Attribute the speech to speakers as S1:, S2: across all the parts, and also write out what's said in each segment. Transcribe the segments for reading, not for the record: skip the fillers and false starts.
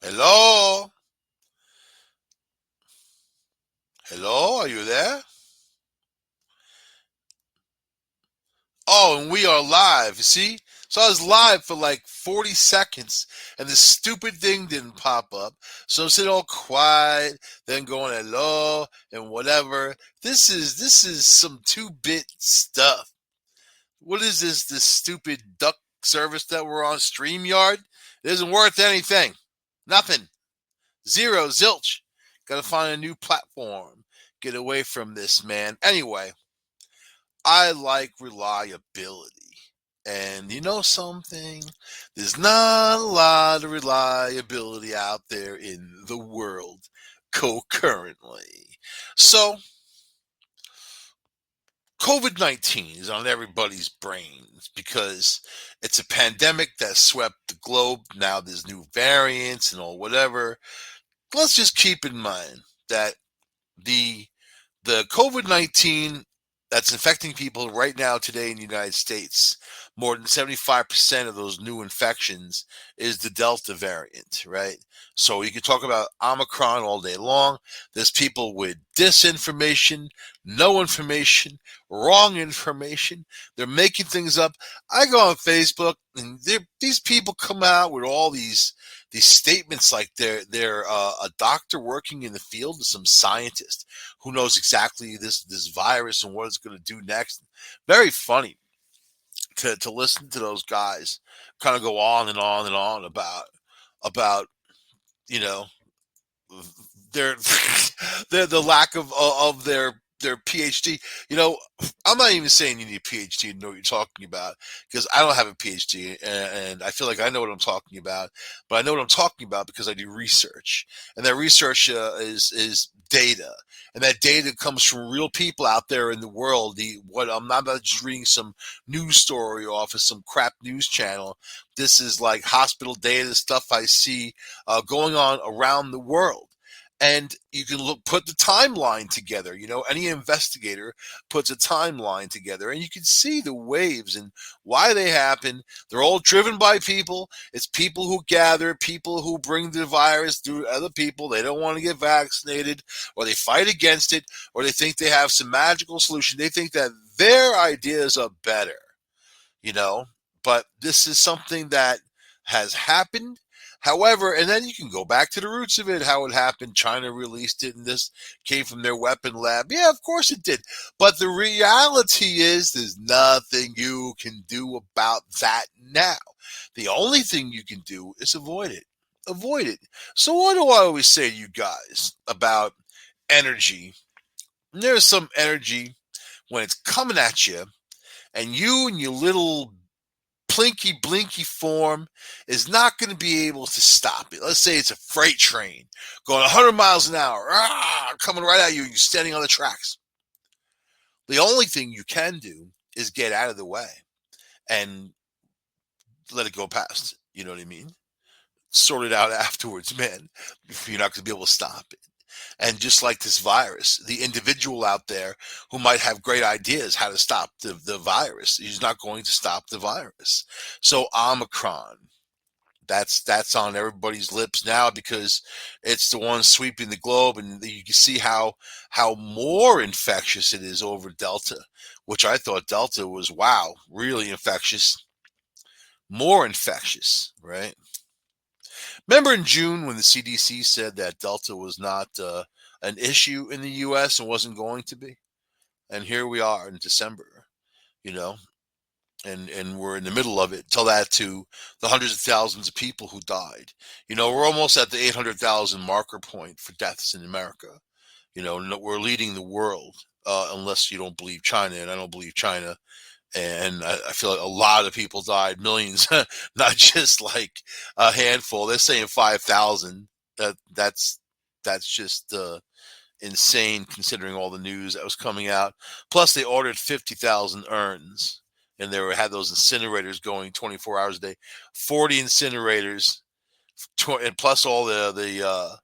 S1: Hello? Hello? Are you there? Oh, and we are live. See? So I was live for like 40 seconds and this stupid thing didn't pop up. So I'm sitting all quiet, then going hello and whatever. This is some 2-bit stuff. What is this stupid duck service that we're on? StreamYard? It isn't worth anything. Nothing. Zero, zilch. Gotta find a new platform. Get away from this, man. Anyway, I like reliability. And you know something? There's not a lot of reliability out there in the world concurrently. So, COVID 19 is on everybody's brains because it's a pandemic that swept the globe. Now there's new variants and all whatever. Let's just keep in mind that the the COVID-19 that's infecting people right now today in the United States, more than 75% of those new infections is the Delta variant, right? So you can talk about Omicron all day long. There's people with disinformation, no information, wrong information. They're making things up. I go on Facebook and these people come out with all these statements like they're a doctor working in the field, some scientist who knows exactly this virus and what it's going to do next. Very funny to listen to those guys kind of go on and on and on about you know their the lack of their PhD. You know, I'm not even saying you need a PhD to know what you're talking about because I don't have a PhD and I feel like I know what I'm talking about, but I know what I'm talking about because I do research, and that research is data, and that data comes from real people out there in the world. What I'm not just reading some news story off of some crap news channel. This is like hospital data stuff I see going on around the world, and you can put the timeline together. You know, any investigator puts a timeline together, and you can see the waves and why they happen. They're all driven by people. It's people who gather, people who bring the virus to other people. They don't want to get vaccinated, or they fight against it, or they think they have some magical solution. They think that their ideas are better, you know. But this is something that has happened. However, and then you can go back to the roots of it, how it happened. China released it, and this came from their weapon lab. Yeah, of course it did. But the reality is, there's nothing you can do about that now. The only thing you can do is avoid it. Avoid it. So, what do I always say to you guys about energy? There's some energy when it's coming at you, and you and your little plinky blinky form is not going to be able to stop it. Let's say it's a freight train going 100 miles an hour, coming right at you, and you're standing on the tracks. The only thing you can do is get out of the way and let it go past. You know what I mean? Sort it out afterwards, man. You're not going to be able to stop it. And just like this virus, the individual out there who might have great ideas how to stop the virus, he's not going to stop the virus. So Omicron, that's on everybody's lips now because it's the one sweeping the globe, and you can see how more infectious it is over Delta, which I thought Delta was, wow, really infectious, more infectious, right? Remember in June when the CDC said that Delta was not an issue in the U.S. and wasn't going to be, and here we are in December, you know, and we're in the middle of it. Tell that to the hundreds of thousands of people who died. You know, we're almost at the 800,000 marker point for deaths in America. You know, we're leading the world, unless you don't believe China, and I don't believe China. And I feel like a lot of people died, millions, not just like a handful. They're saying 5,000. That's just insane considering all the news that was coming out. Plus, they ordered 50,000 urns, and had those incinerators going 24 hours a day, 40 incinerators, and plus all the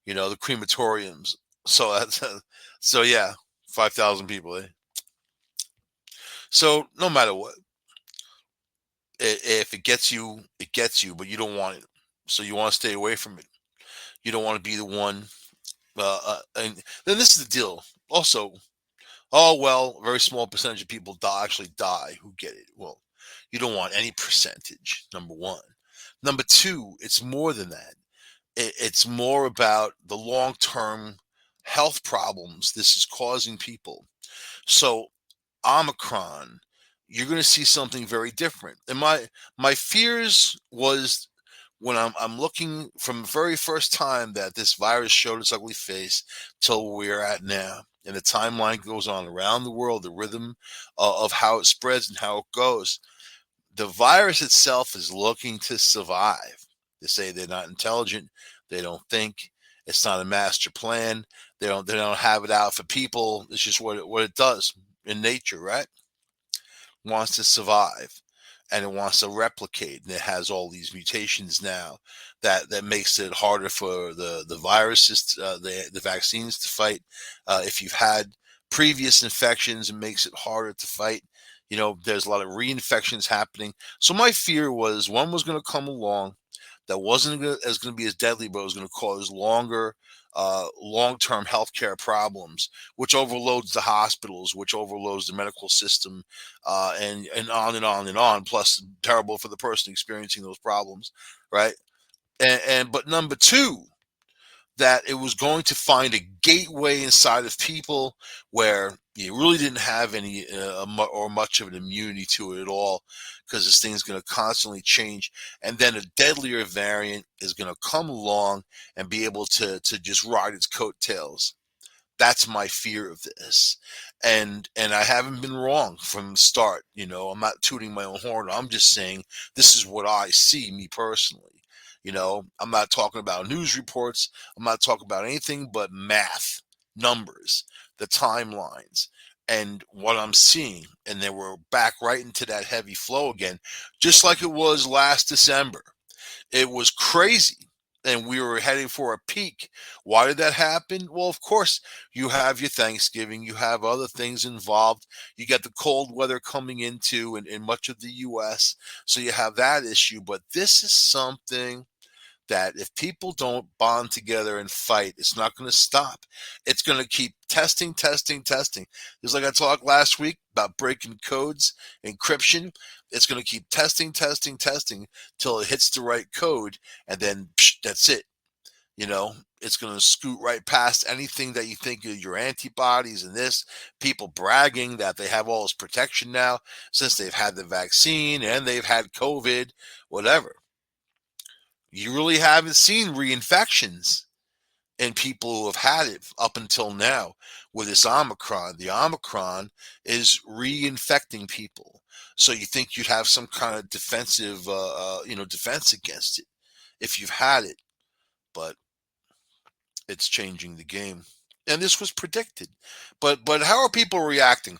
S1: crematoriums. So that's so yeah, 5,000 people. So no matter what, if it gets you, it gets you, but you don't want it, so you want to stay away from it. You don't want to be the one. And then this is the deal. Also, oh well, a very small percentage of people actually die who get it. Well, you don't want any percentage. Number one. Number two, it's more than that. It's more about the long-term health problems this is causing people. So Omicron, you're going to see something very different. And my fears was when I'm looking from the very first time that this virus showed its ugly face till where we're at now, and the timeline goes on around the world, the rhythm of how it spreads and how it goes. The virus itself is looking to survive. They say they're not intelligent. They don't think. It's not a master plan. They don't have it out for people. It's just what it does in nature, right? Wants to survive and it wants to replicate, and it has all these mutations now that makes it harder for the viruses, the vaccines to fight. If you've had previous infections, it makes it harder to fight. There's a lot of reinfections happening. So my fear was one was going to come along that wasn't going to be as deadly, but it was going to cause long-term healthcare problems, which overloads the hospitals, which overloads the medical system, and on and on and on. Plus, terrible for the person experiencing those problems, right? And but number two, that it was going to find a gateway inside of people where you really didn't have any or much of an immunity to it at all, because this thing's going to constantly change, and then a deadlier variant is going to come along and be able to just ride its coattails. That's my fear of this. And I haven't been wrong from the start. I'm not tooting my own horn. I'm just saying this is what I see, me personally. I'm not talking about news reports. I'm not talking about anything but math, numbers, the timelines, and what I'm seeing. And then we're back right into that heavy flow again, just like it was last December. It was crazy. And we were heading for a peak. Why did that happen? Well, of course, you have your Thanksgiving, you have other things involved. You got the cold weather coming into in much of the US. So you have that issue. But this is something that if people don't bond together and fight, it's not going to stop. It's going to keep testing, testing, testing. Just like I talked last week about breaking codes, encryption. It's going to keep testing, testing, testing till it hits the right code, and then that's it. It's going to scoot right past anything that you think of your antibodies and this. People bragging that they have all this protection now since they've had the vaccine and they've had COVID, whatever. You really haven't seen reinfections in people who have had it up until now with this Omicron. The Omicron is reinfecting people. So you think you'd have some kind of defense against it if you've had it, but it's changing the game. And this was predicted. But how are people reacting?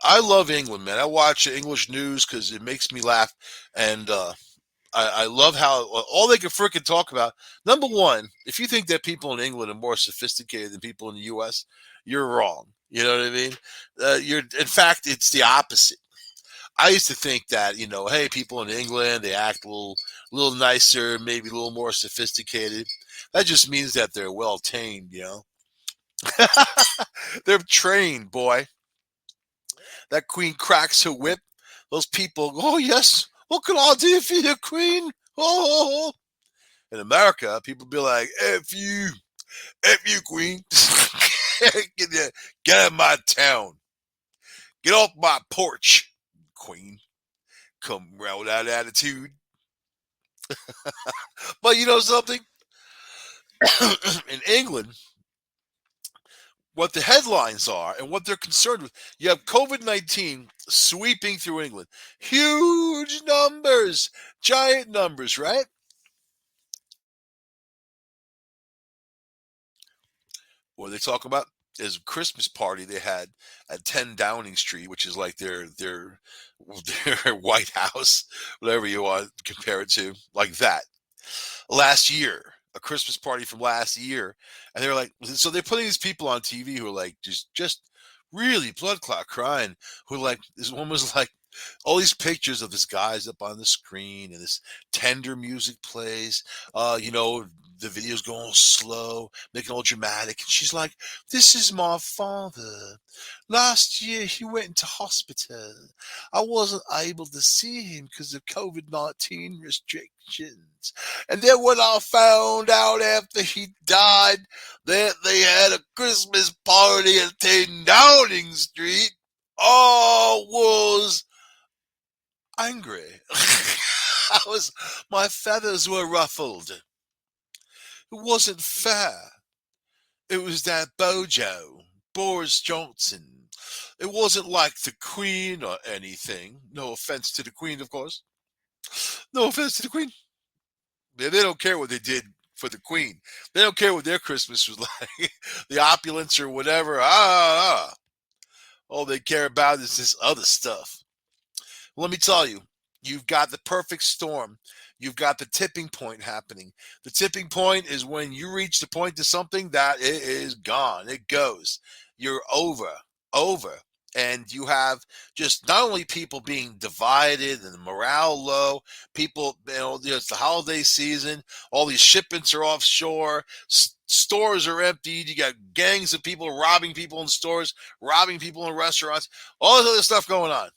S1: I love England, man. I watch English news because it makes me laugh, and I love how all they can freaking talk about. Number one, if you think that people in England are more sophisticated than people in the U.S., you're wrong. You know what I mean? In fact, it's the opposite. I used to think that, hey, people in England, they act a little nicer, maybe a little more sophisticated. That just means that they're well tamed. They're trained, boy. That queen cracks her whip. Those people, oh yes, what can I do for you, queen? Oh. In America, people be like, F you, queen. Get out of my town. Get off my porch, queen. Come around with that attitude. But you know something? In England, what the headlines are and what they're concerned with, you have COVID-19 sweeping through England. Huge numbers, giant numbers, right? What they talk about is a Christmas party they had at 10 Downing Street, which is like their White House, whatever you want to compare it to, like that. Last year, a Christmas party from last year, and they were like, so they're putting these people on TV who are like just really blood clot crying. Who like this one was like all these pictures of this guy's up on the screen and this tender music plays. the video's going all slow, making all dramatic, and she's like, "This is my father. Last year he went into hospital. I wasn't able to see him because of COVID-19 restrictions. And then when I found out after he died that they had a Christmas party at 10 Downing Street, I was angry. My feathers were ruffled. It wasn't fair. It was that Bojo, Boris Johnson. It wasn't like the Queen or anything. No offense to the Queen, of course. No offense to the Queen. They don't care what they did for the Queen. They don't care what their Christmas was like, the opulence or whatever. All they care about is this other stuff. Let me tell you, you've got the perfect storm. You've got the tipping point happening. The tipping point is when you reach the point to something that it is gone. It goes. You're over. And you have just not only people being divided and the morale low, people, it's the holiday season, all these shipments are offshore, stores are emptied, you got gangs of people robbing people in stores, robbing people in restaurants, all this other stuff going on.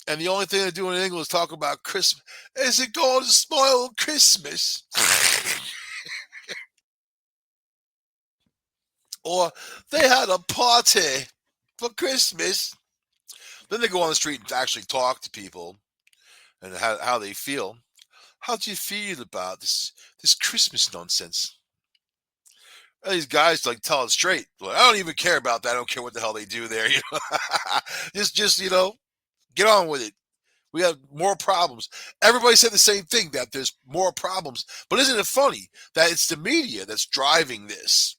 S1: And the only thing they're doing in England is talk about Christmas. Is it going to spoil Christmas? Or they had a party for Christmas. Then they go on the street and actually talk to people and how they feel. How do you feel about this Christmas nonsense? And these guys like tell it straight. Like, I don't even care about that. I don't care what the hell they do there. Just get on with it. We have more problems. Everybody said the same thing, that there's more problems. But isn't it funny that it's the media that's driving this?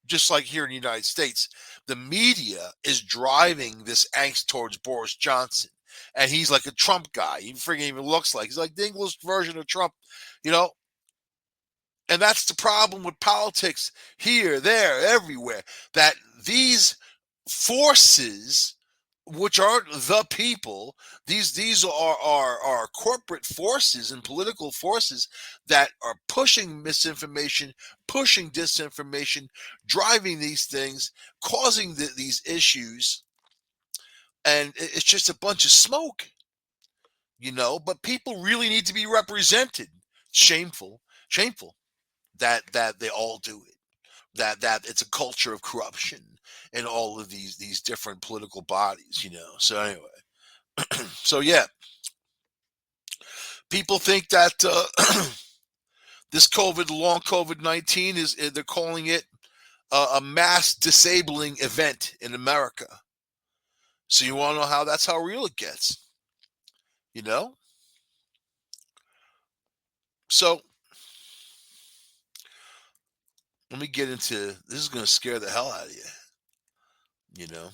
S1: Just like here in the United States, the media is driving this angst towards Boris Johnson. And he's like a Trump guy. He freaking even looks like he's like the English version of Trump, you know? And that's the problem with politics here, there, everywhere. That these forces, which aren't the people, these are corporate forces and political forces that are pushing misinformation, pushing disinformation, driving these things, causing these issues, and it's just a bunch of smoke, But people really need to be represented. Shameful that they all do it. That it's a culture of corruption in all of these different political bodies. So anyway, so yeah, people think that this long COVID-19 is they're calling it a mass disabling event in America. So you want to know how real it gets, you know? So let me get into this. Is going to scare the hell out of you, you know.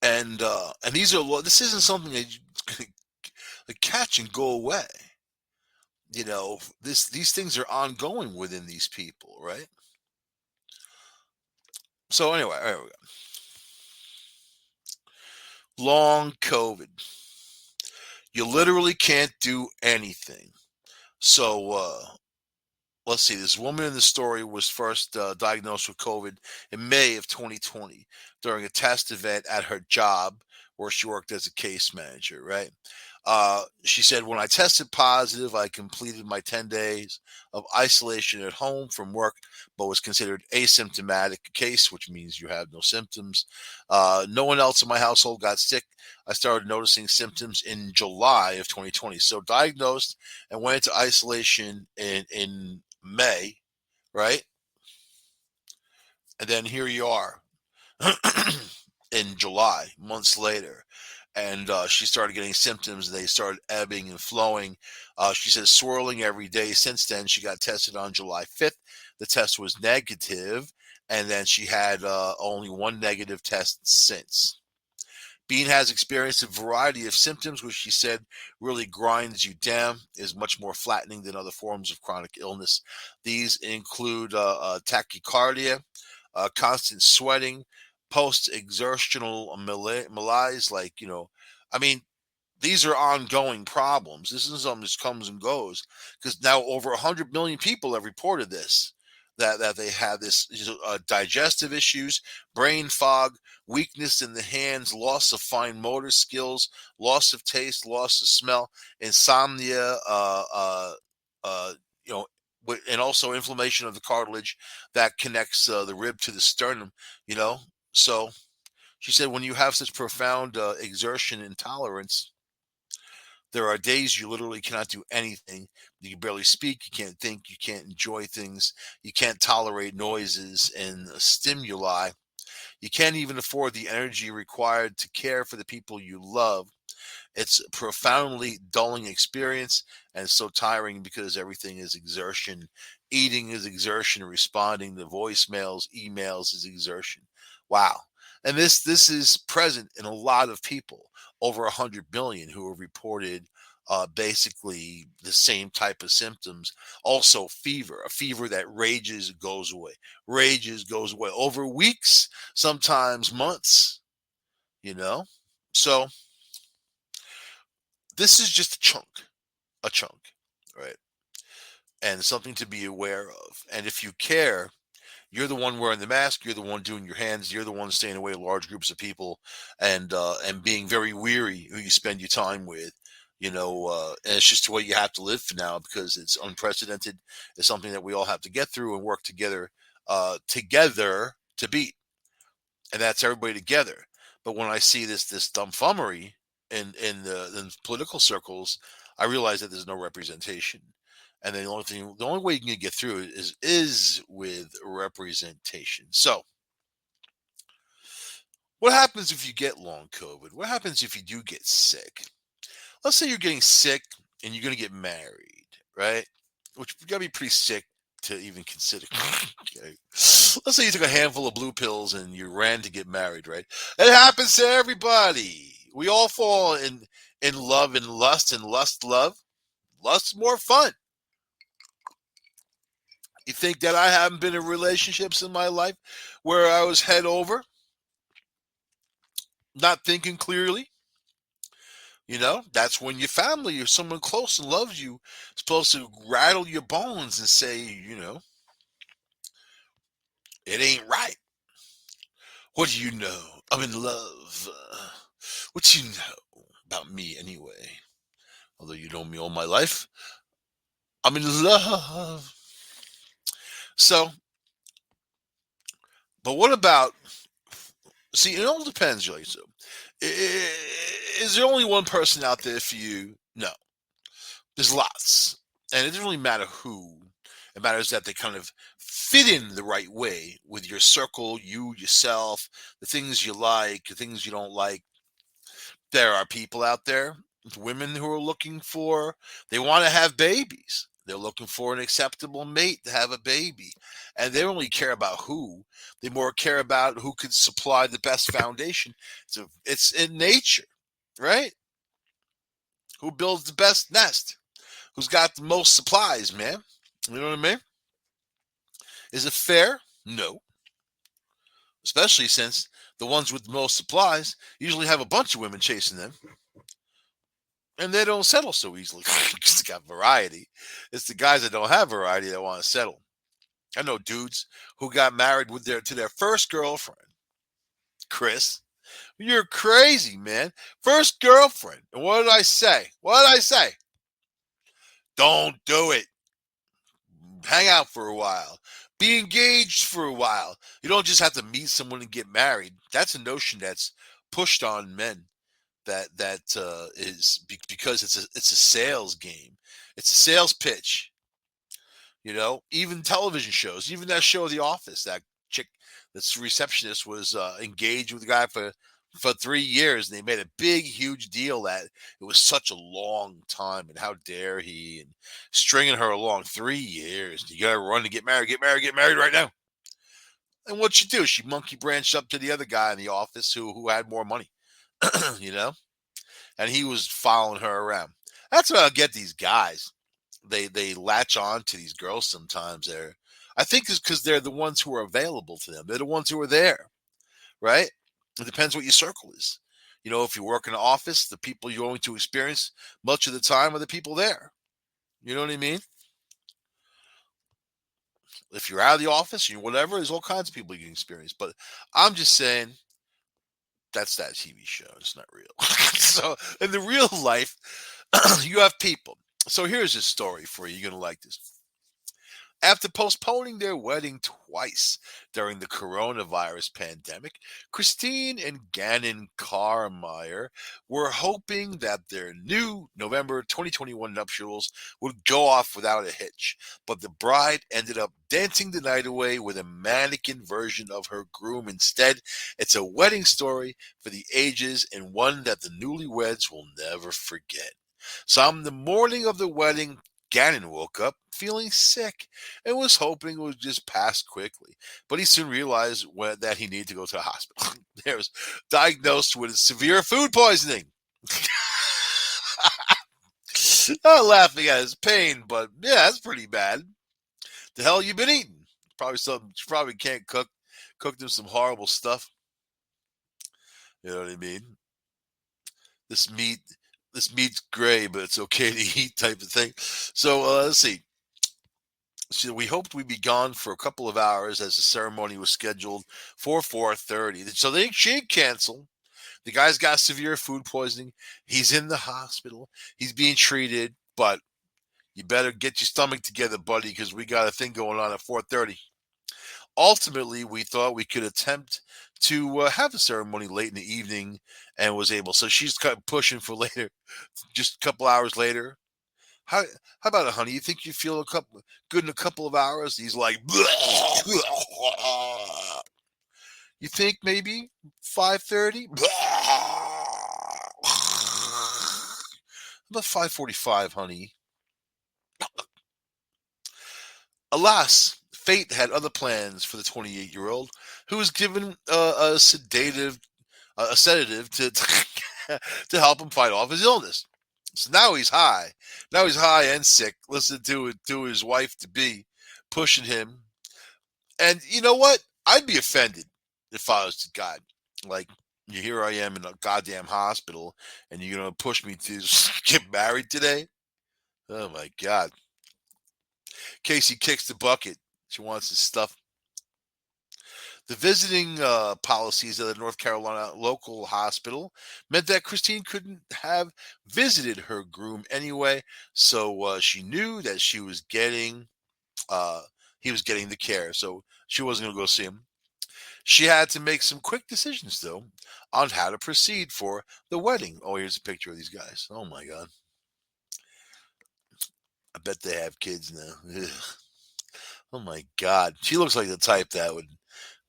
S1: And these are this isn't something that you catch and go away. These things are ongoing within these people, right? So anyway, there we go. Long COVID. You literally can't do anything. So let's see. This woman in the story was first diagnosed with COVID in May of 2020 during a test event at her job where she worked as a case manager, right? She said, when I tested positive, I completed my 10 days of isolation at home from work, but was considered asymptomatic case, which means you have no symptoms. No one else in my household got sick. I started noticing symptoms in July of 2020. So diagnosed and went into isolation in May, right? And then here you are in July, months later. And she started getting symptoms. They started ebbing and flowing. She says swirling every day. Since then, she got tested on July 5th. The test was negative, and then she had only one negative test since. Bean has experienced a variety of symptoms, which she said really grinds you down, is much more flattening than other forms of chronic illness. These include tachycardia, constant sweating, post-exertional malaise, I mean, These are ongoing problems. This isn't something that just comes and goes, because now over 100 million people have reported this, that they have this digestive issues, brain fog, weakness in the hands, loss of fine motor skills, loss of taste, loss of smell, insomnia, uh, you know, and also inflammation of the cartilage that connects the rib to the sternum. You know, so she said when you have such profound exertion intolerance, there are days you literally cannot do anything. You can barely speak, you can't think, you can't enjoy things, you can't tolerate noises and stimuli. You can't even afford the energy required to care for the people you love. It's a profoundly dulling experience and so tiring because everything is exertion. Eating is exertion, responding to voicemails, emails is exertion. Wow. And this is present in a lot of people, over 100 billion who have reported basically the same type of symptoms. Also, fever, a fever that rages, goes away over weeks, sometimes months, you know? So, this is just a chunk, right? And something to be aware of. And if you care, you're the one wearing the mask. You're the one doing your hands. You're the one staying away from large groups of people, and being very weary who you spend your time with. And it's just the way you have to live for now because it's unprecedented. It's something that we all have to get through and work together to beat, and that's everybody together. But when I see this dumbfummery in political circles, I realize that there's no representation, and then the only way you can get through it is with representation. So, what happens if you get long COVID? What happens if you do get sick? Let's say you're getting sick and you're going to get married, right? Which you got to be pretty sick to even consider. Okay. Let's say you took a handful of blue pills and you ran to get married, right? It happens to everybody. We all fall in love and lust, and love. Lust's more fun. You think that I haven't been in relationships in my life where I was head over, not thinking clearly? That's when your family or someone close and loves you is supposed to rattle your bones and say, it ain't right. What do you know? I'm in love. What do you know about me anyway? Although you know me all my life, I'm in love. So, but what about? See, it all depends, Joey. So, is there only one person out there for you? No, there's lots, and it doesn't really matter who. It matters that they kind of fit in the right way with your circle, you yourself, the things you like, the things you don't like. There are people out there, women who are looking for, they want to have babies. They're looking for an acceptable mate to have a baby. And they don't really care about who. They more care about who could supply the best foundation. So it's in nature, right? Who builds the best nest? Who's got the most supplies, man? You know what I mean? Is it fair? No. Especially since the ones with the most supplies usually have a bunch of women chasing them, and they don't settle so easily because they got variety. It's the guys that don't have variety that want to settle. I know dudes who got married to their first girlfriend. Chris, you're crazy, man. First girlfriend. And what did I say? What did I say? Don't do it. Hang out for a while. Be engaged for a while. You don't just have to meet someone and get married. That's a notion that's pushed on men. Because it's a sales game. It's a sales pitch. Even television shows, even that show The Office, that chick that's receptionist was engaged with the guy for 3 years, and they made a big huge deal that it was such a long time, and how dare he, and stringing her along 3 years. You gotta run to get married, get married right now. And what she do? She monkey branched up to the other guy in the office who had more money, you know, and he was following her around. That's what I'll get these guys. They latch on to these girls sometimes. I think it's because they're the ones who are available to them. They're the ones who are there, right? It depends what your circle is. If you work in an office, the people you're going to experience much of the time are the people there. You know what I mean? If you're out of the office, whatever, there's all kinds of people you can experience. But I'm just saying that's that TV show. It's not real. So in the real life, you have people. So here's a story for you. You're gonna like this. After postponing their wedding twice during the coronavirus pandemic, Christine and Gannon Carmeyer were hoping that their new November 2021 nuptials would go off without a hitch. But the bride ended up dancing the night away with a mannequin version of her groom instead. It's a wedding story for the ages and one that the newlyweds will never forget. So on the morning of the wedding, Gannon woke up feeling sick and was hoping it would just pass quickly. But he soon realized that he needed to go to the hospital. He was diagnosed with severe food poisoning. Not laughing at his pain, but yeah, that's pretty bad. The hell you been eating? Probably something. You probably can't cook. Cooked him some horrible stuff. You know what I mean? This meat, this meat's gray, but it's okay to eat, type of thing. So let's see. So we hoped we'd be gone for a couple of hours as the ceremony was scheduled for 4:30. So she canceled. The guy's got severe food poisoning. He's in the hospital. He's being treated, but you better get your stomach together, buddy, because we got a thing going on at 4:30. Ultimately, we thought we could attempt to have the ceremony late in the evening, and was able. So she's pushing for later, just a couple hours later. How how about it, honey? You think you feel good in a couple of hours? He's like, you think maybe 5:30? About 5:45, honey. Alas, fate had other plans for the 28-year-old, who was given a sedative to to help him fight off his illness. So now he's high. Now he's high and sick. Listen to his wife to be pushing him. And you know what? I'd be offended if I was the guy. Like, here I am in a goddamn hospital, and you're gonna push me to get married today? Oh my god! Casey kicks the bucket. She wants his stuff. The visiting policies of the North Carolina local hospital meant that Christine couldn't have visited her groom anyway, so she knew that uh, he was getting the care, so she wasn't going to go see him. She had to make some quick decisions, though, on how to proceed for the wedding. Oh, here's a picture of these guys. Oh my God, I bet they have kids now. Ugh. Oh my God, she looks like the type that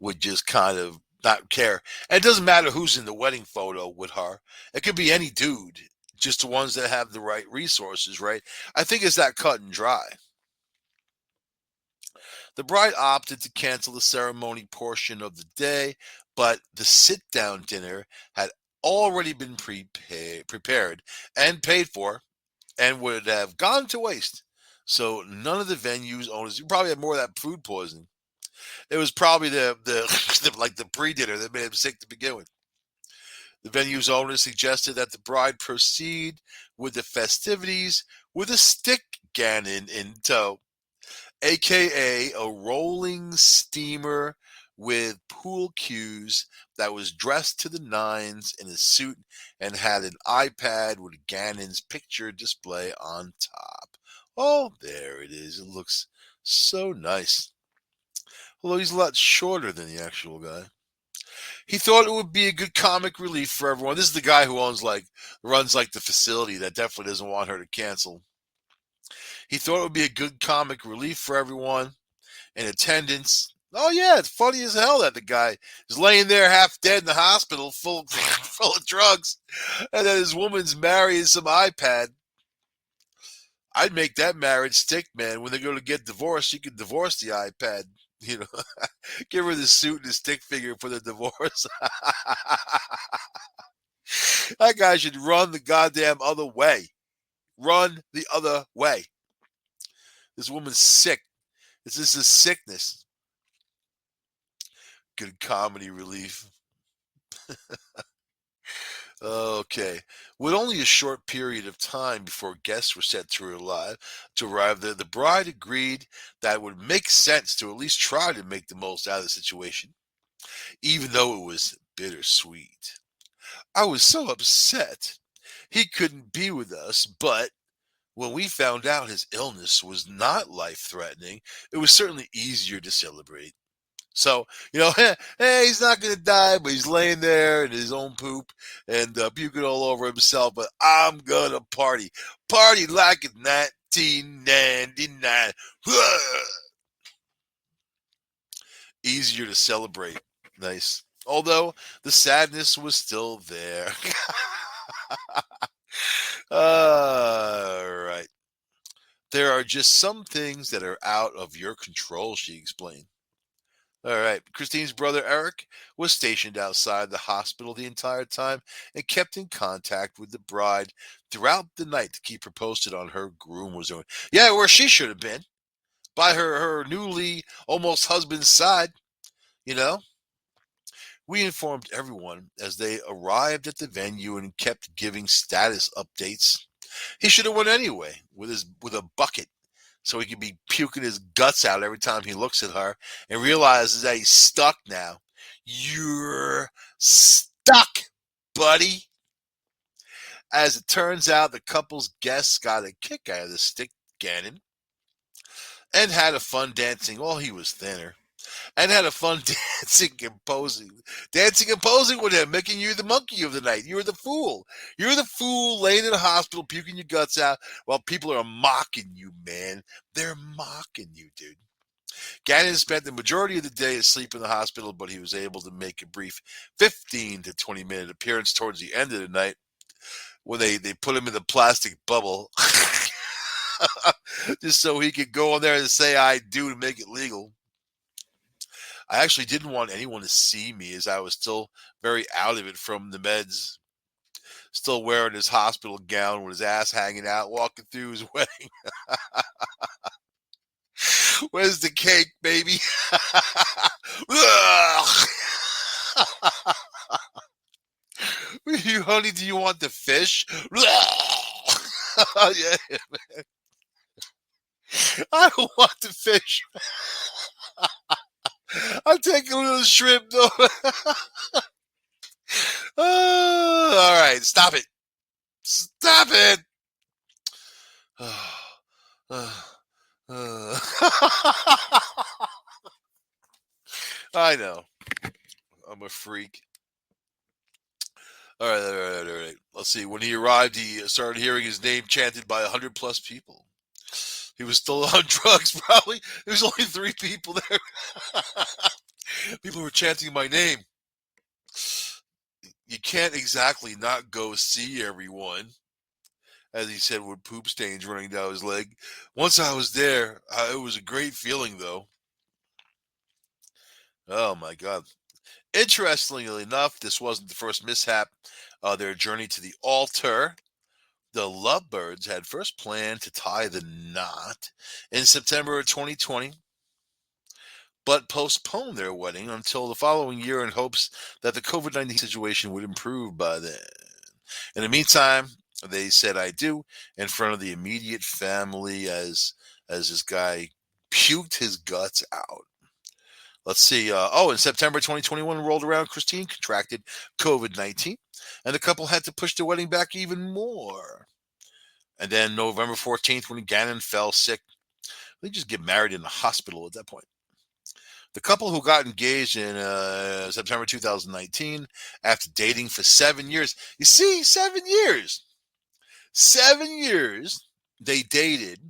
S1: would just kind of not care. And it doesn't matter who's in the wedding photo with her. It could be any dude, just the ones that have the right resources, right? I think it's that cut and dry. The bride opted to cancel the ceremony portion of the day, but the sit down dinner had already been prepared and paid for and would have gone to waste. So none of the venue's owners, you probably had more of that food poisoning. It was probably like the pre-dinner that made him sick to begin with. The venue's owner suggested that the bride proceed with the festivities with a stick cannon in tow, aka a rolling steamer with pool cues that was dressed to the nines in a suit and had an iPad with Gannon's picture display on top. Oh, there it is. It looks so nice. Although he's a lot shorter than the actual guy. He thought it would be a good comic relief for everyone. This is the guy who runs like the facility that definitely doesn't want her to cancel. He thought it would be a good comic relief for everyone in attendance. Oh yeah, it's funny as hell that the guy is laying there half dead in the hospital, full full of drugs, and then his woman's marrying some iPad. I'd make that marriage stick, man. When they go to get divorced, she could divorce the iPad. You know, give her the suit and the stick figure for the divorce. That guy should run the goddamn other way. Run the other way. This woman's sick. This is a sickness. Good comedy relief. Okay. With only a short period of time before guests were set to arrive, the bride agreed that it would make sense to at least try to make the most out of the situation, even though it was bittersweet. I was so upset. He couldn't be with us, but when we found out his illness was not life threatening, it was certainly easier to celebrate. So, hey, he's not going to die, but he's laying there in his own poop and puking all over himself. But I'm going to party. Party like it's 1999. Easier to celebrate. Nice. Although the sadness was still there. All right. There are just some things that are out of your control, she explained. All right. Christine's brother Eric was stationed outside the hospital the entire time and kept in contact with the bride throughout the night to keep her posted on her groom was doing. Yeah, where she should have been, by her newly almost husband's side, you know. We informed everyone as they arrived at the venue and kept giving status updates. He should have went anyway with a bucket so he could be puking his guts out every time he looks at her and realizes that he's stuck now. You're stuck, buddy. As it turns out, the couple's guests got a kick out of the stick Gannon and had a fun dancing. Well, he was thinner. And had a fun dancing and posing with him, making you the monkey of the night. You were the fool. You're the fool laying in the hospital, puking your guts out while people are mocking you, man. They're mocking you, dude. Gannon spent the majority of the day asleep in the hospital, but he was able to make a brief 15 to 20-minute appearance towards the end of the night when they put him in the plastic bubble just so he could go on there and say I do to make it legal. I actually didn't want anyone to see me as I was still very out of it from the meds. Still wearing his hospital gown with his ass hanging out, walking through his wedding. Where's the cake, baby? Honey, do you want the fish? Yeah, I don't want the fish. I'll take a little shrimp, though. All right, stop it. Stop it. I know. I'm a freak. All right, all right, all right. Let's see. When he arrived, he started hearing his name chanted by 100 plus people. He was still on drugs, probably. There was only 3 people there. People were chanting my name. You can't exactly not go see everyone, as he said, with poop stains running down his leg. Once I was there, it was a great feeling, though. Oh, my God. Interestingly enough, this wasn't the first mishap. Their journey to the altar. The Lovebirds had first planned to tie the knot in September of 2020, but postponed their wedding until the following year in hopes that the COVID-19 situation would improve by then. In the meantime, they said I do in front of the immediate family as this guy puked his guts out. Let's see. In September 2021 rolled around, Christine contracted COVID-19, and the couple had to push the wedding back even more. And then November 14th, when Gannon fell sick, they just get married in the hospital at that point. The couple who got engaged in September 2019 after dating for 7 years. You see, 7 years. 7 years they dated,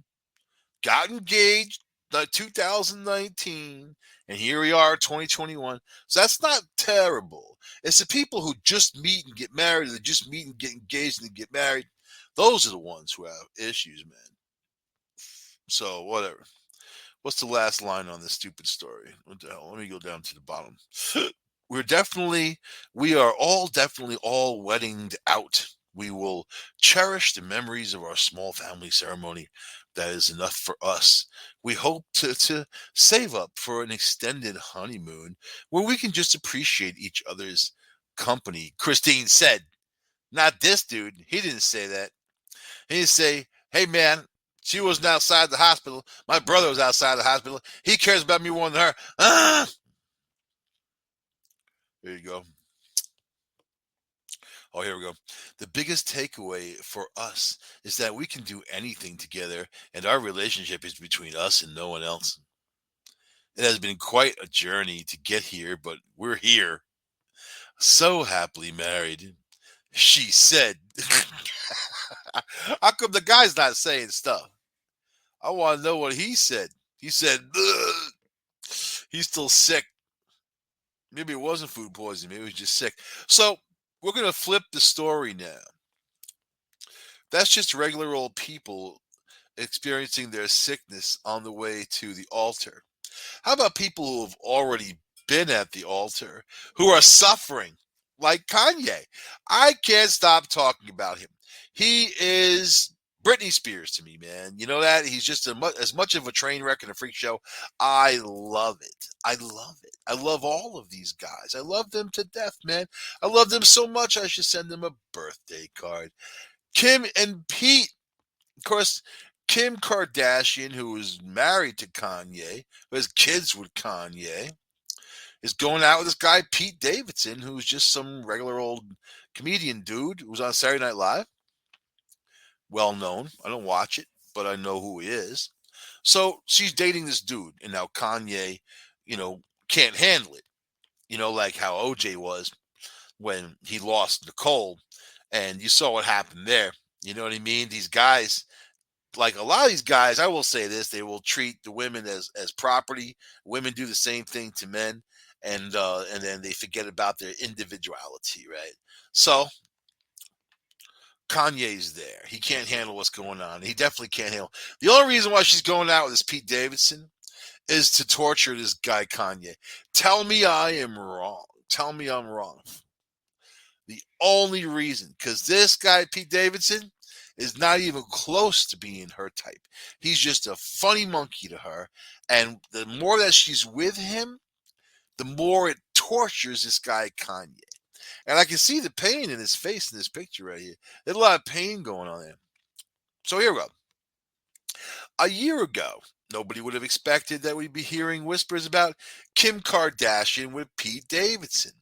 S1: got engaged 2019, and here we are 2021. So that's not terrible. It's the people who just meet and get married, or they just meet and get engaged and get married. Those are the ones who have issues, man. So whatever. What's the last line on this stupid story? What the hell? Let me go down to the bottom. We are all definitely all weddinged out. We will cherish the memories of our small family ceremony. That is enough for us. We hope to save up for an extended honeymoon where we can just appreciate each other's company, Christine said. Not this dude. He didn't say that. He didn't say, "Hey man, she wasn't outside the hospital. My brother was outside the hospital. He cares about me more than her." Ah! There you go. Oh, here we go. The biggest takeaway for us is that we can do anything together, and our relationship is between us and no one else. It has been quite a journey to get here, but we're here, so happily married. She said. How come the guy's not saying stuff? I want to know what he said. He said, "Ugh." He's still sick. Maybe it wasn't food poisoning. Maybe he was just sick. So we're going to flip the story now. That's just regular old people experiencing their sickness on the way to the altar. How about people who have already been at the altar who are suffering, like Kanye? I can't stop talking about him. He is Britney Spears to me, man. You know that? He's just as much of a train wreck and a freak show. I love it. I love it. I love all of these guys. I love them to death, man. I love them so much I should send them a birthday card. Kim and Pete, of course, Kim Kardashian, who is married to Kanye, who has kids with Kanye, is going out with this guy, Pete Davidson, who's just some regular old comedian dude who was on Saturday Night Live. Well known. I don't watch it, but I know who he is. So she's dating this dude, and now Kanye, can't handle it. Like how OJ was when he lost Nicole, and you saw what happened there. You know what I mean? These guys, like a lot of these guys, I will say this: they will treat the women as property. Women do the same thing to men, and then they forget about their individuality, right? So Kanye's there. He can't handle what's going on. He definitely can't handle. The only reason why she's going out with this Pete Davidson is to torture this guy Kanye. Tell me I am wrong. Tell me I'm wrong. The only reason, because this guy Pete Davidson is not even close to being her type. He's just a funny monkey to her, and the more that she's with him, the more it tortures this guy Kanye. And I can see the pain in his face in this picture right here. There's a lot of pain going on there. So here we go. A year ago, nobody would have expected that we'd be hearing whispers about Kim Kardashian with Pete Davidson.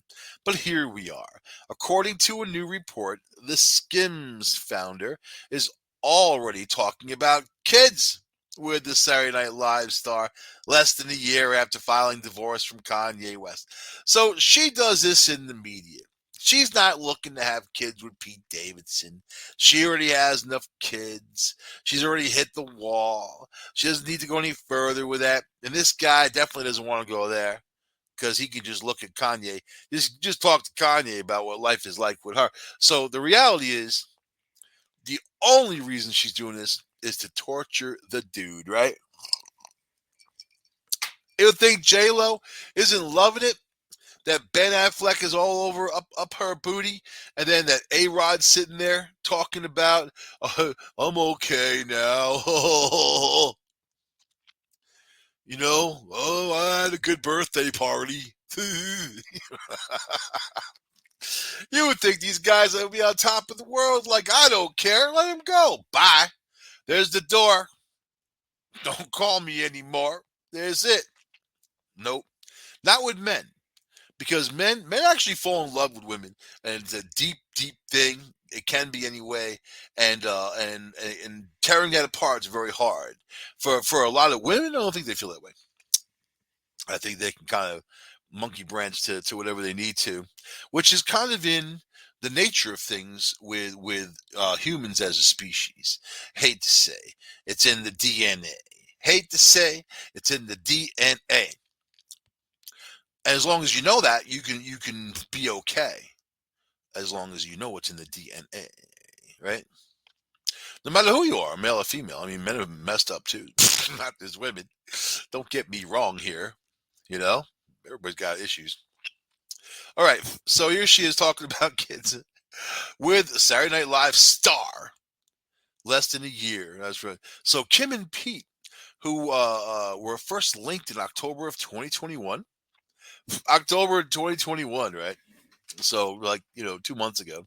S1: But here we are. According to a new report, the Skims founder is already talking about kids with the Saturday Night Live star less than a year after filing divorce from Kanye West. So she does this in the media. She's not looking to have kids with Pete Davidson. She already has enough kids. She's already hit the wall. She doesn't need to go any further with that. And this guy definitely doesn't want to go there because he can just look at Kanye. Just talk to Kanye about what life is like with her. So the reality is, the only reason she's doing this is to torture the dude, right? You would think J Lo isn't loving it that Ben Affleck is all over up her booty, and then that A Rod sitting there talking about, I'm okay now. I had a good birthday party. You would think these guys would be on top of the world. Like, I don't care. Let him go. Bye. There's the door. Don't call me anymore. There's it. Nope. Not with men. Because men actually fall in love with women, and it's a deep thing. It can be anyway, and tearing that apart is very hard for a lot of women. I don't think they feel that way. I think they can kind of monkey branch to whatever they need to, which is kind of in the nature of things with humans as a species. Hate to say, it's in the DNA. Hate to say, it's in the DNA. And as long as you know that, you can be okay. As long as you know what's in the DNA, right? No matter who you are, male or female. I mean, men have messed up too. Not just women. Don't get me wrong here. You know, everybody's got issues. All right, so here she is talking about kids with a Saturday Night Live star. Less than a year. That's right. So Kim and Pete, who were first linked in October of 2021. October 2021, right? So, like, 2 months ago.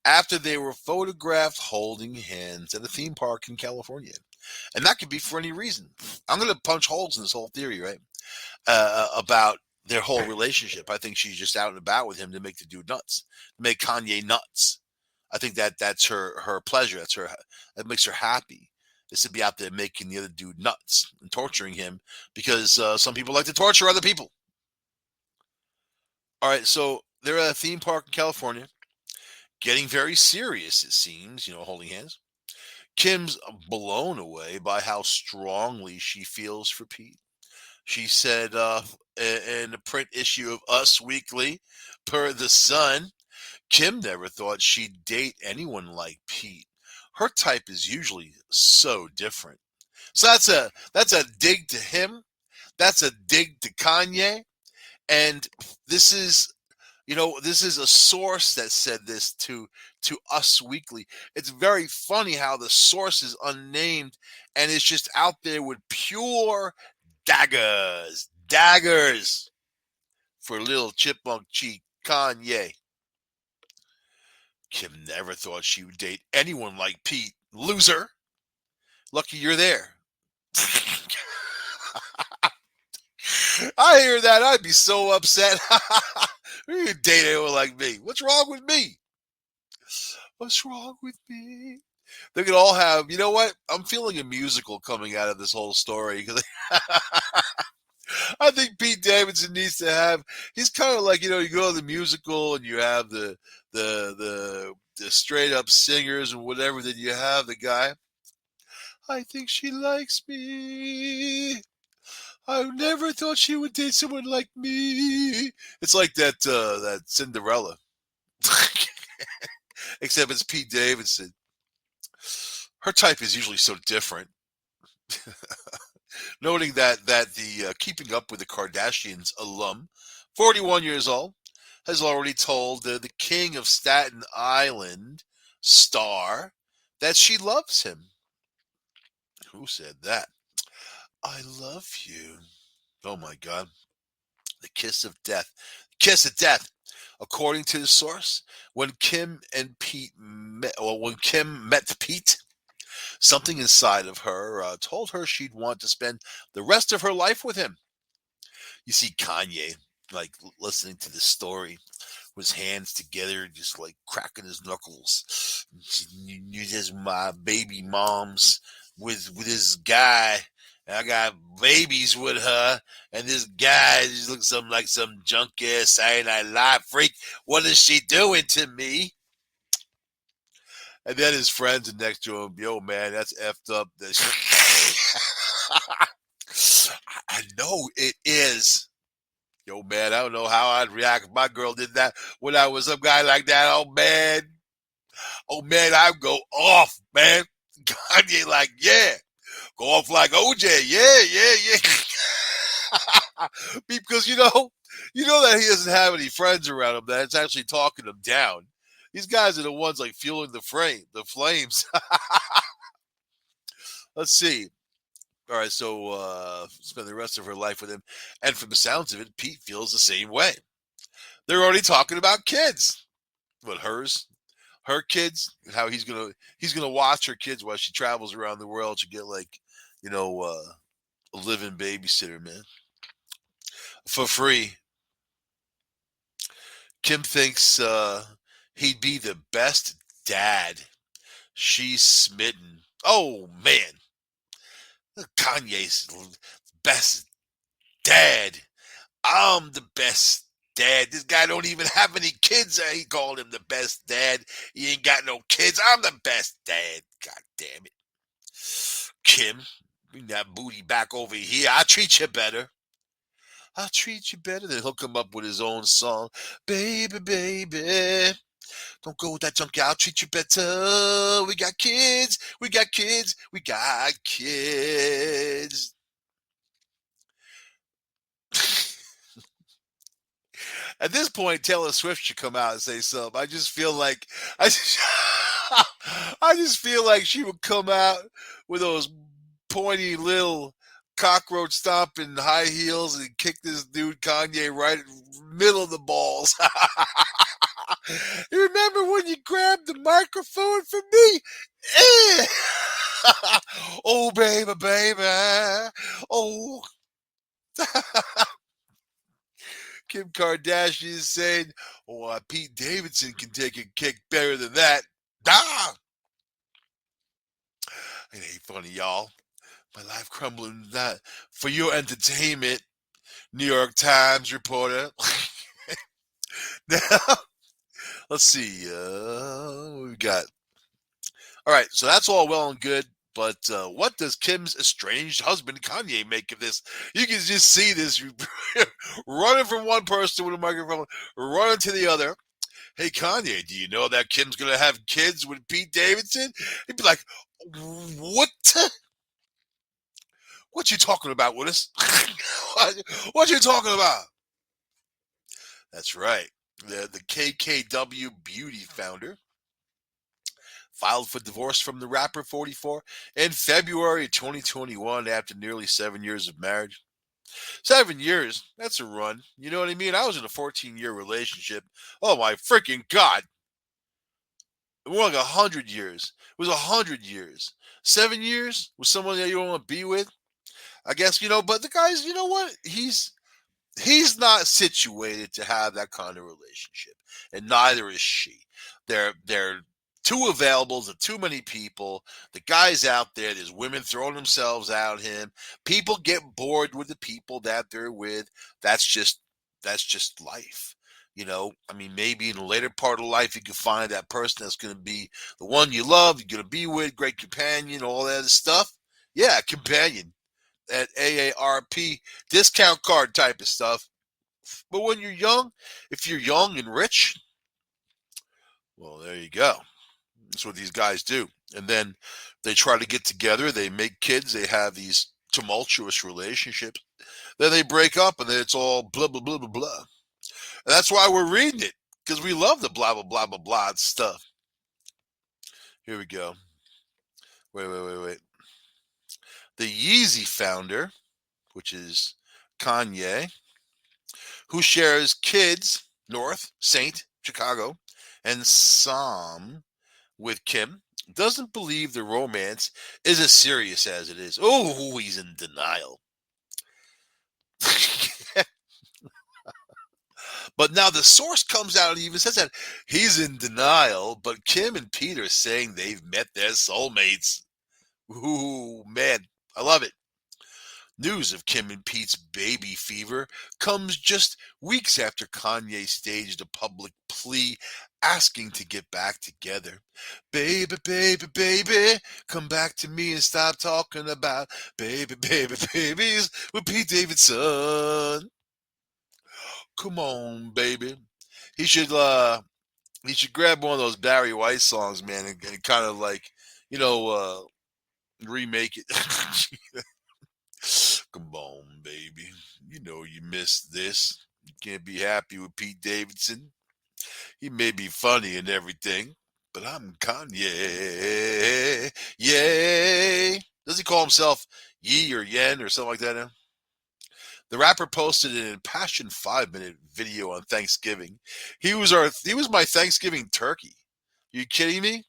S1: after they were photographed holding hands at a theme park in California. And that could be for any reason. I'm going to punch holes in this whole theory, right? About their whole relationship. I think she's just out and about with him to make the dude nuts, to make Kanye nuts. I think that's her pleasure. That makes her happy. Is to be out there making the other dude nuts and torturing him because some people like to torture other people. All right, so they're at a theme park in California, getting very serious. It seems, holding hands. Kim's blown away by how strongly she feels for Pete. She said in the print issue of Us Weekly, per The Sun, Kim never thought she'd date anyone like Pete. Her type is usually so different. So that's a dig to him. That's a dig to Kanye. And this is this is a source that said this to Us Weekly. It's very funny how the source is unnamed and it's just out there with pure daggers for little chipmunk cheek Kanye. Kim never thought she would date anyone like Pete. Loser. Lucky you're there. I hear that. I'd be so upset. You date anyone like me. What's wrong with me? What's wrong with me? They could all have, you know what? I'm feeling a musical coming out of this whole story because I think Pete Davidson needs to have. He's kind of like you go to the musical and you have the straight up singers and whatever. Then you have the guy. I think she likes me. I never thought she would date someone like me. It's like that Cinderella, except it's Pete Davidson. Her type is usually so different. Noting that the Keeping Up with the Kardashians alum, 41 years old, has already told the king of Staten Island star that she loves him. Who said that? I love you. Oh my God. The kiss of death. Kiss of death. According to the source, when Kim met Pete, something inside of her told her she'd want to spend the rest of her life with him. You see Kanye, like listening to this story, with his hands together, just like cracking his knuckles. You just my baby moms with this guy. I got babies with her, and this guy just looks something like some junk ass Saturday Night Live freak. What is she doing to me? And then his friends are next to him. Yo, man, that's effed up. I know it is. Yo, man, I don't know how I'd react if my girl did that when I was some guy like that. Oh, man, I'd go off, man. Kanye, like, yeah. Go off like OJ. Yeah. Because, that he doesn't have any friends around him that's actually talking him down. These guys are the ones like fueling the flames. Let's see. All right, so spend the rest of her life with him. And from the sounds of it, Pete feels the same way. They're already talking about kids. What, her kids? How he's gonna watch her kids while she travels around the world to get like, a living babysitter, man. For free. Kim thinks he'd be the best dad. She's smitten. Oh, man. Kanye's best dad. I'm the best dad. This guy don't even have any kids. He called him the best dad. He ain't got no kids. I'm the best dad. God damn it. Kim, bring that booty back over here. I'll treat you better. I'll treat you better. Then he'll come up with his own song. Baby, baby. Don't go with that junkie. I'll treat you better. We got kids. We got kids. We got kids. At this point, Taylor Swift should come out and say something. I just feel like I just feel like she would come out with those pointy little cockroach stomping high heels and kick this dude Kanye right in the middle of the balls. You remember when you grabbed the microphone from me? Eh. Oh, baby, baby. Oh, Kim Kardashian is saying, oh, Pete Davidson can take a kick better than that. Ah! It ain't funny, y'all. My life crumbling that for your entertainment, New York Times reporter. Now, let's see. What we got. All right, so that's all well and good. But what does Kim's estranged husband Kanye make of this? You can just see this running from one person with a microphone, running to the other. Hey Kanye, do you know that Kim's gonna have kids with Pete Davidson? He'd be like, what? What you talking about, Willis? what you talking about? That's right. The KKW Beauty founder filed for divorce from the rapper 44 in February 2021 after nearly 7 years of marriage. 7 years, that's a run. You know what I mean? I was in a 14-year relationship. Oh my freaking God. More like 100 years. It was 100 years. 7 years with someone that you don't want to be with. I guess, but the guy's, you know what? He's not situated to have that kind of relationship, and neither is she. They're too available to too many people. The guy's out there. There's women throwing themselves at him. People get bored with the people that they're with. That's just life. I mean, maybe in the later part of life, you can find that person that's going to be the one you love, you're going to be with, great companion, all that stuff. Yeah, companion at AARP discount card type of stuff. But when you're young, if you're young and rich, well, there you go. That's what these guys do. And then they try to get together, they make kids, they have these tumultuous relationships. Then they break up and then it's all blah, blah, blah, blah, blah. And that's why we're reading it, because we love the blah, blah, blah, blah, blah stuff. Here we go. Wait. The Yeezy founder, which is Kanye, who shares kids, North, Saint, Chicago, and Sam with Kim, doesn't believe the romance is as serious as it is. Oh, he's in denial. But now the source comes out and even says that he's in denial, but Kim and Pete are saying they've met their soulmates. Ooh, man, I love it. News of Kim and Pete's baby fever comes just weeks after Kanye staged a public plea asking to get back together. Baby, baby, baby, come back to me and stop talking about baby, baby, babies with Pete Davidson. Come on, baby. He should grab one of those Barry White songs, man, and kind of like, you know, uh remake it. Come on, baby. You know you missed this. You can't be happy with Pete Davidson. He may be funny and everything, but I'm Kanye. Yay. Does he call himself Yee or Yen or something like that now? The rapper posted an impassioned 5-minute video on Thanksgiving. He was my Thanksgiving turkey. You kidding me?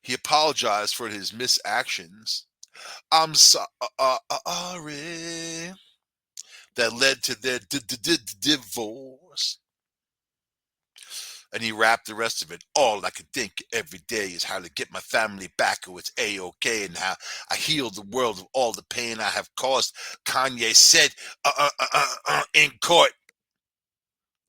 S1: He apologized for his misactions. I'm sorry that led to their divorce. And he rapped the rest of it. All I can think every day is how to get my family back, or it's A-OK, and how I heal the world of all the pain I have caused. Kanye said in court.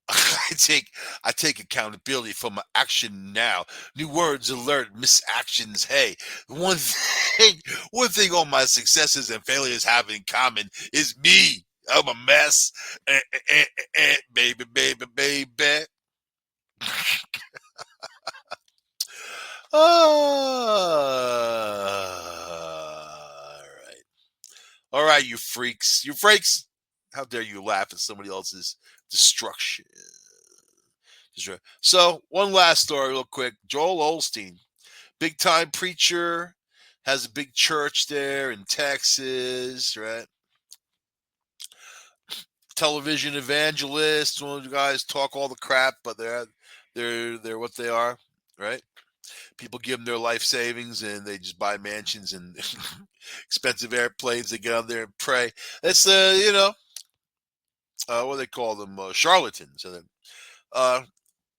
S1: I take accountability for my action now. New words alert, misactions. Hey, one thing, one thing all my successes and failures have in common is me. I'm a mess. Baby, baby, baby. All right. All right, you freaks. You freaks. How dare you laugh at somebody else's destruction? So, one last story, real quick. Joel Osteen, big time preacher, has a big church there in Texas, right? Television evangelist, one of the guys talk all the crap, but They're what they are, right? People give them their life savings and they just buy mansions and expensive airplanes. They get on there and pray. It's what do they call them, charlatans. And then uh,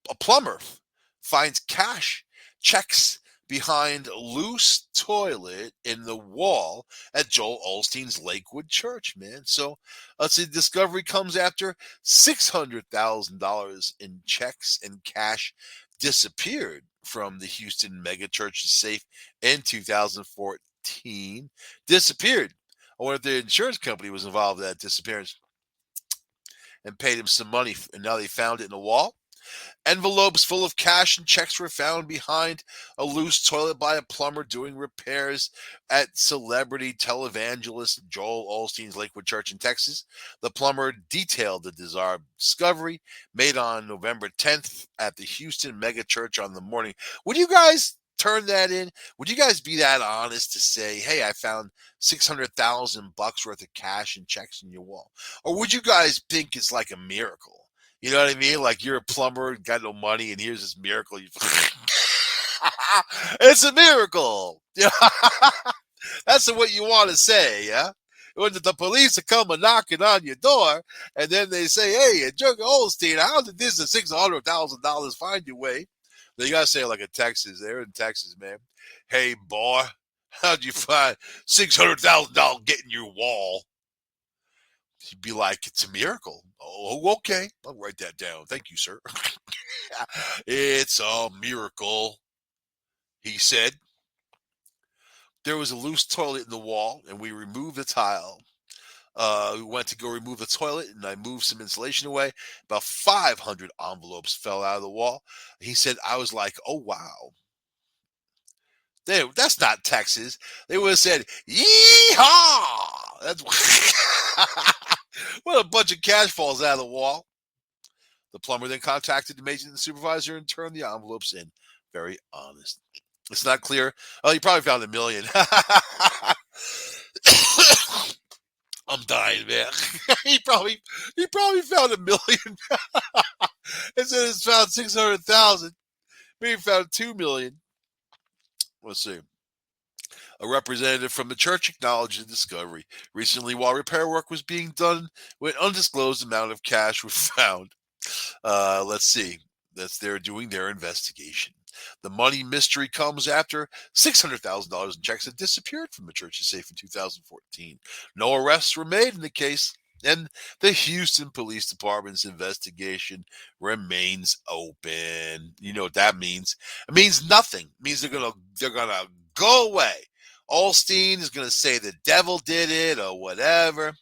S1: a plumber finds cash checks behind loose toilet in the wall at Joel Olstein's Lakewood Church, man. So let's see, discovery comes after $600,000 in checks and cash disappeared from the Houston megachurch's safe in 2014. Disappeared. I wonder if the insurance company was involved in that disappearance and paid him some money, and now they found it in a wall. Envelopes full of cash and checks were found behind a loose toilet by a plumber doing repairs at celebrity televangelist Joel Olstein's Lakewood Church in Texas. The plumber detailed the bizarre discovery made on November 10th at the Houston mega church on the morning. Would you guys turn that in? Would you guys be that honest to say, "Hey, I found $600,000 worth of cash and checks in your wall"? Or would you guys think it's like a miracle? You know what I mean? Like you're a plumber, got no money, and here's this miracle. It's a miracle. Yeah, that's what you want to say, yeah? When the police are coming knocking on your door, and then they say, "Hey, Judge Olstein, how did this $600,000 find your way?" Then you gotta say it like a Texas. They're in Texas, man. "Hey, boy, how'd you find $600,000 getting your wall?" He'd be like, "It's a miracle." "Oh, okay. I'll write that down. Thank you, sir." "It's a miracle," he said. "There was a loose toilet in the wall, and we removed the tile. We went to go remove the toilet, and I moved some insulation away. About 500 envelopes fell out of the wall." He said, "I was like, oh, wow." That's not Texas. They would have said, "Yee-haw!" That's what a bunch of cash falls out of the wall. The plumber then contacted the maintenance supervisor and turned the envelopes in. Very honest. It's not clear. Oh, you probably found $1 million. I'm dying, man. he probably found $1 million. Instead it's found 600,000. Maybe found 2 million. Let's see. A representative from the church acknowledged the discovery. Recently, while repair work was being done, when undisclosed amount of cash was found. Let's see. They're doing their investigation. The money mystery comes after $600,000 in checks that disappeared from the church's safe in 2014. No arrests were made in the case, and the Houston Police Department's investigation remains open. You know what that means? It means nothing. It means they're gonna go away. Olstein is gonna say the devil did it or whatever.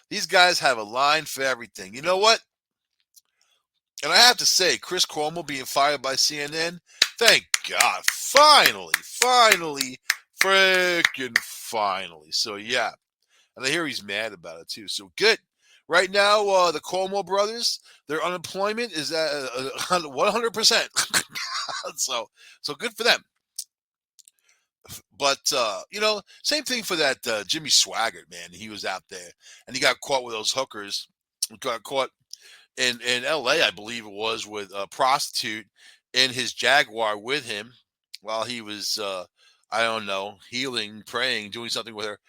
S1: These guys have a line for everything. You know what? And I have to say, Chris Cuomo being fired by CNN, thank God. Finally, freaking finally. So, yeah. And I hear he's mad about it, too. So, good. Right now, the Cuomo brothers, their unemployment is at 100%. so good for them. But, same thing for that Jimmy Swaggart, man. He was out there, and he got caught with those hookers. Got caught in LA, I believe it was, with a prostitute in his Jaguar with him while he was, I don't know, healing, praying, doing something with her.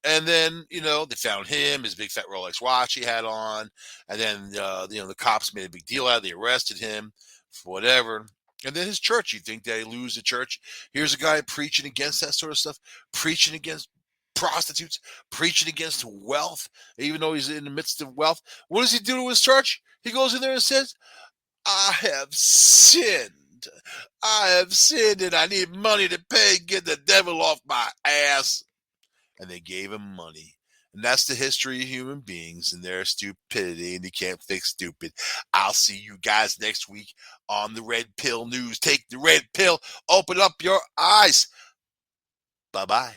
S1: And then, they found him, his big fat Rolex watch he had on. And then, the cops made a big deal out of it. They arrested him for whatever. And then his church, you think they lose the church? Here's a guy preaching against that sort of stuff, preaching against prostitutes, preaching against wealth, even though he's in the midst of wealth. What does he do to his church? He goes in there and says, "I have sinned. I have sinned and I need money to pay. Get the devil off my ass." And they gave him money. And that's the history of human beings and their stupidity, and you can't fix stupid. I'll see you guys next week on the Red Pill News. Take the red pill. Open up your eyes. Bye-bye.